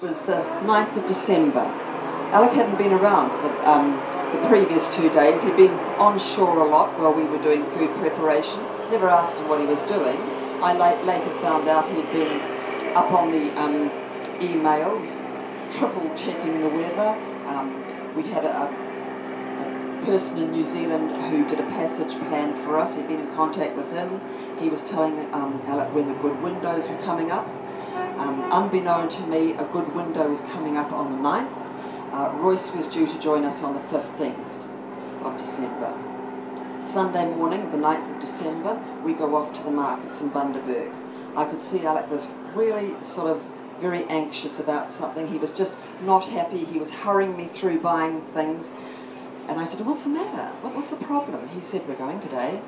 was the 9th of December. Alec hadn't been around for the previous 2 days. He'd been on shore a lot while we were doing food preparation. Never asked him what he was doing. I later found out he'd been up on the emails, triple checking the weather. We had a person in New Zealand who did a passage plan for us. He'd been in contact with him. He was telling Alec when the good windows were coming up. Unbeknown to me, a good window was coming up on the 9th. Royce was due to join us on the 15th of December. Sunday morning, the 9th of December, we go off to the markets in Bundaberg. I could see Alec was really sort of very anxious about something. He was just not happy. He was hurrying me through buying things. And I said, "What's the matter? What's the problem?" He said, "We're going today."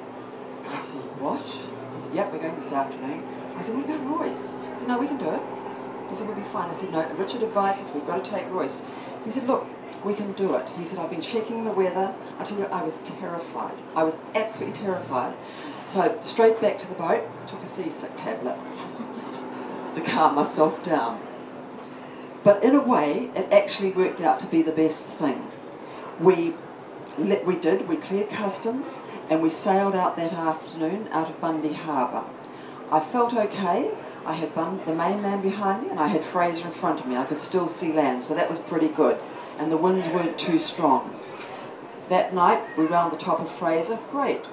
I said, "What?" He said, "Yep, we're going this afternoon." I said, "What about Royce?" He said, "No, we can do it." He said, "We'll be fine." I said, "No, Richard advises we've got to take Royce." He said, "Look, we can do it." He said, "I've been checking the weather." I tell you, I was terrified. I was absolutely terrified. So straight back to the boat, took a seasick tablet to calm myself down. But in a way, it actually worked out to be the best thing. We cleared customs and we sailed out that afternoon out of Bundy Harbour. I felt okay. I had the mainland behind me and I had Fraser in front of me. I could still see land, so that was pretty good. And the winds weren't too strong. That night, we round the top of Fraser. Great.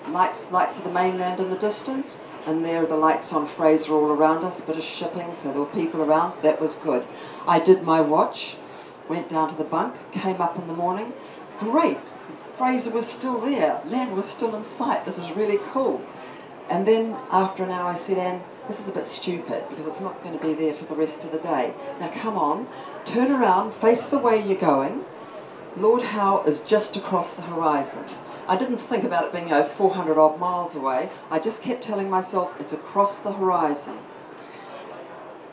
Lights of the mainland in the distance, and there are the lights on Fraser all around us, a bit of shipping, so there were people around, so that was good. I did my watch, went down to the bunk, came up in the morning. Great. Fraser was still there. Land was still in sight. This is really cool. And then after an hour I said, "Anne, this is a bit stupid because it's not going to be there for the rest of the day. Now come on, turn around, face the way you're going. Lord Howe is just across the horizon." I didn't think about it being 400 odd miles away. I just kept telling myself it's across the horizon.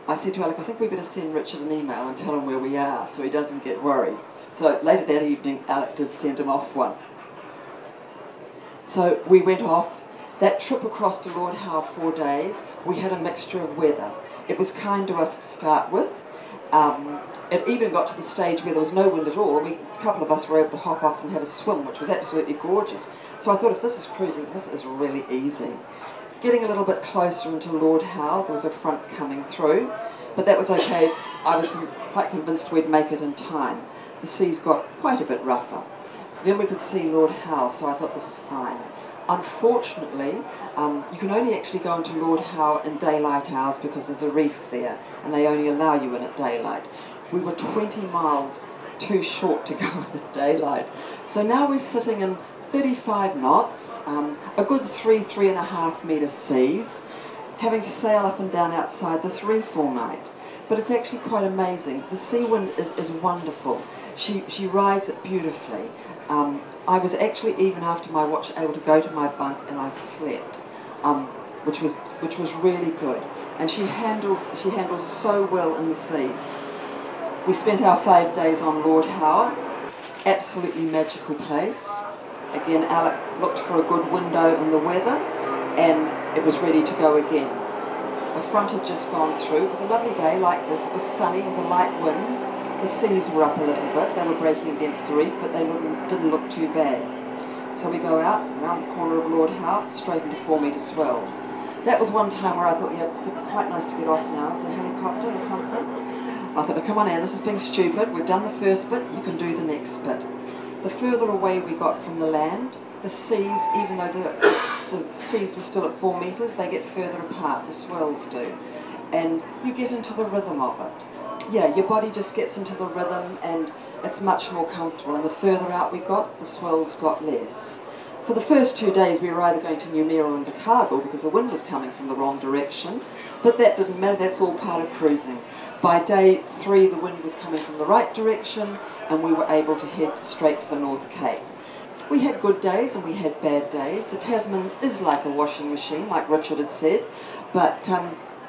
I said to Alec, "I think we better send Richard an email and tell him where we are so he doesn't get worried." So later that evening Alec did send him off one. So we went off. That trip across to Lord Howe 4 days, we had a mixture of weather. It was kind to us to start with. It even got to the stage where there was no wind at all, and a couple of us were able to hop off and have a swim, which was absolutely gorgeous. So I thought, if this is cruising, this is really easy. Getting a little bit closer into Lord Howe, there was a front coming through, but that was okay. I was quite convinced we'd make it in time. The seas got quite a bit rougher. Then we could see Lord Howe, so I thought this is fine. Unfortunately, you can only actually go into Lord Howe in daylight hours because there's a reef there and they only allow you in at daylight. We were 20 miles too short to go in at daylight. So now we're sitting in 35 knots, a good 3.5 metre seas, having to sail up and down outside this reef all night. But it's actually quite amazing. The sea wind is wonderful. She rides it beautifully. I was actually, even after my watch, able to go to my bunk and I slept, which was really good. And she handles so well in the seas. We spent our 5 days on Lord Howe. Absolutely magical place. Again, Alec looked for a good window in the weather and it was ready to go again. A front had just gone through. It was a lovely day like this. It was sunny with the light winds. The seas were up a little bit. They were breaking against the reef, but they didn't look too bad. So we go out, around the corner of Lord Howe, straight into 4 metre swells. That was one time where I thought, yeah, it'd be quite nice to get off now. Is a helicopter or something? I thought, oh, come on, Anne, this is being stupid. We've done the first bit, you can do the next bit. The further away we got from the land, the seas, even though the seas were still at 4 metres, they get further apart, the swells do. And you get into the rhythm of it. Yeah, your body just gets into the rhythm and it's much more comfortable. And the further out we got, the swells got less. For the first 2 days we were either going to Noumea or Invercargill because the wind was coming from the wrong direction, but that didn't matter, that's all part of cruising. By day 3 the wind was coming from the right direction and we were able to head straight for North Cape. We had good days and we had bad days. The Tasman is like a washing machine, like Richard had said, but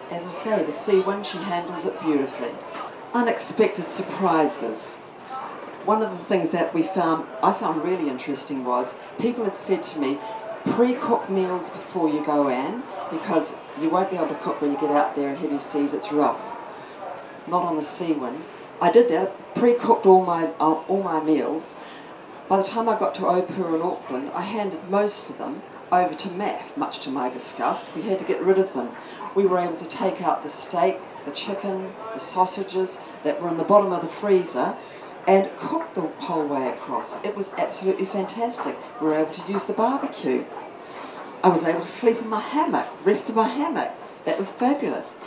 as I say, the sea wind, she handles it beautifully. Unexpected surprises. One of the things that I found really interesting was people had said to me, pre-cook meals before you go, Anne, because you won't be able to cook when you get out there in heavy seas, it's rough. not on the Seawind. I did that, pre-cooked all my meals. By the time I got to Opera in Auckland, I handed most of them over to MAF, much to my disgust. We had to get rid of them. We were able to take out the steak, the chicken, the sausages that were in the bottom of the freezer and cook the whole way across. It was absolutely fantastic. We were able to use the barbecue. I was able to sleep in my hammock, rest in my hammock. That was fabulous.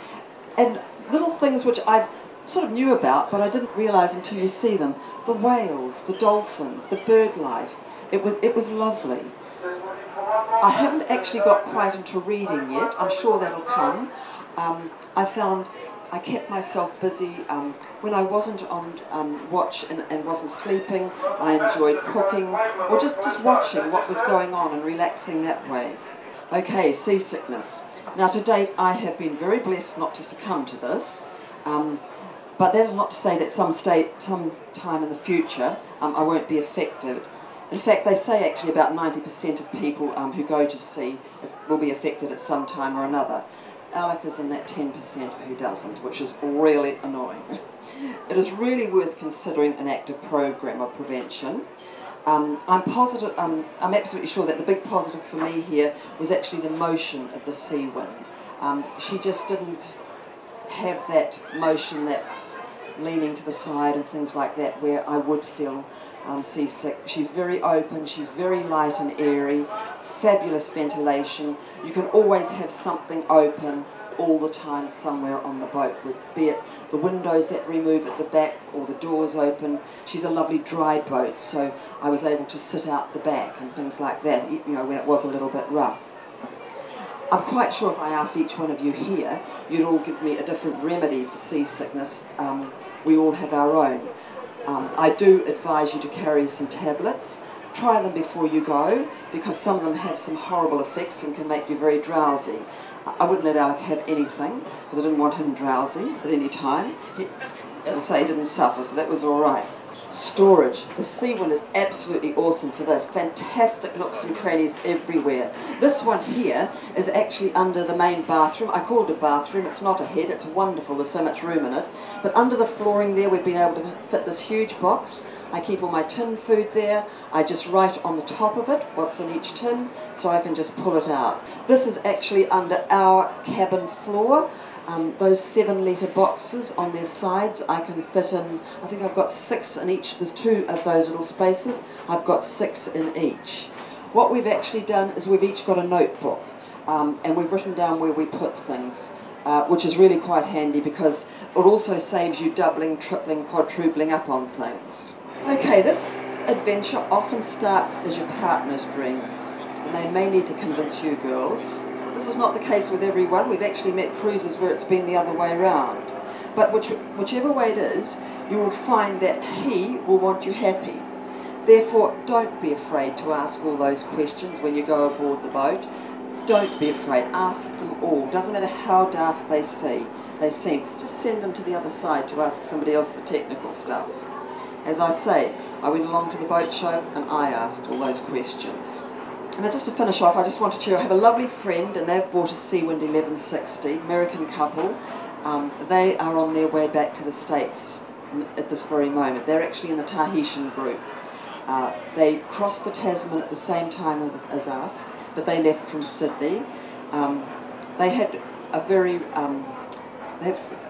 And little things which I sort of knew about, but I didn't realise until you see them. The whales, the dolphins, the bird life. It was lovely. I haven't actually got quite into reading yet. I'm sure that'll come. I found I kept myself busy when I wasn't on watch and wasn't sleeping. I enjoyed cooking or just watching what was going on and relaxing that way. Okay, seasickness. Now to date I have been very blessed not to succumb to this, but that is not to say that some time in the future I won't be affected. In fact, they say actually about 90% of people who go to sea will be affected at some time or another. Alec is in that 10% who doesn't, which is really annoying. It is really worth considering an active program of prevention. I'm absolutely sure that the big positive for me here was actually the motion of the Seawind. She just didn't have that motion, that leaning to the side and things like that, where I would feel seasick. She's very open, she's very light and airy, fabulous ventilation. You can always have something open all the time somewhere on the boat, be it the windows that remove at the back or the doors open. She's a lovely dry boat, so I was able to sit out the back and things like that, you know, when it was a little bit rough. I'm quite sure if I asked each one of you here, you'd all give me a different remedy for seasickness. We all have our own. I do advise you to carry some tablets. Try them before you go, because some of them have some horrible effects and can make you very drowsy. I wouldn't let Alec have anything, because I didn't want him drowsy at any time. He, as I say, he didn't suffer, so that was all right. Storage. The Seawind is absolutely awesome for this. Fantastic nooks and crannies everywhere. This one here is actually under the main bathroom. I call it a bathroom. It's not a head. It's wonderful. There's so much room in it. But under the flooring there, we've been able to fit this huge box. I keep all my tin food there. I just write on the top of it what's in each tin, so I can just pull it out. This is actually under our cabin floor. Those 7-litre boxes on their sides, I can fit in, I think I've got 6 in each. There's 2 of those little spaces. I've got 6 in each. What we've actually done is we've each got a notebook, and we've written down where we put things, which is really quite handy because it also saves you doubling, tripling, quadrupling up on things. Okay, this adventure often starts as your partner's dreams, and they may need to convince you girls. This is not the case with everyone. We've actually met cruises where it's been the other way around. But whichever way it is, you will find that he will want you happy. Therefore, don't be afraid to ask all those questions when you go aboard the boat. Don't be afraid. Ask them all. Doesn't matter how daft they seem. Just send them to the other side to ask somebody else the technical stuff. As I say, I went along to the boat show and I asked all those questions. And now just to finish off, I just wanted to, I have a lovely friend and they've bought a Seawind 1160, American couple. They are on their way back to the States at this very moment. They're actually in the Tahitian group. They crossed the Tasman at the same time as us, but they left from Sydney. They had a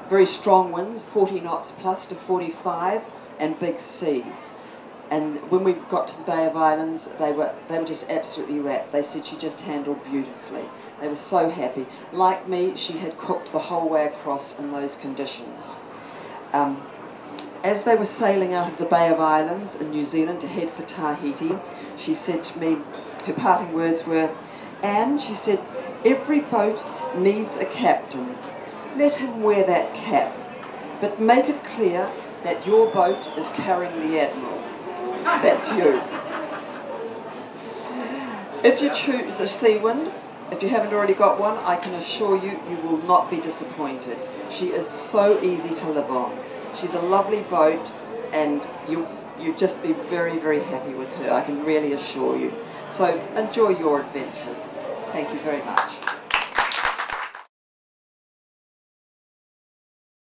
very strong winds, 40 knots plus to 45, and big seas. And when we got to the Bay of Islands, they were just absolutely wrapped. They said she just handled beautifully. They were so happy. Like me, she had cooked the whole way across in those conditions. As they were sailing out of the Bay of Islands in New Zealand to head for Tahiti, she said to me, her parting words were, "Anne," she said, "every boat needs a captain. Let him wear that cap, but make it clear that your boat is carrying the Admiral. That's you." If you choose a Seawind, if you haven't already got one, I can assure you, you will not be disappointed. She is so easy to live on. She's a lovely boat, and you'd just be very, very happy with her, I can really assure you. So enjoy your adventures. Thank you very much.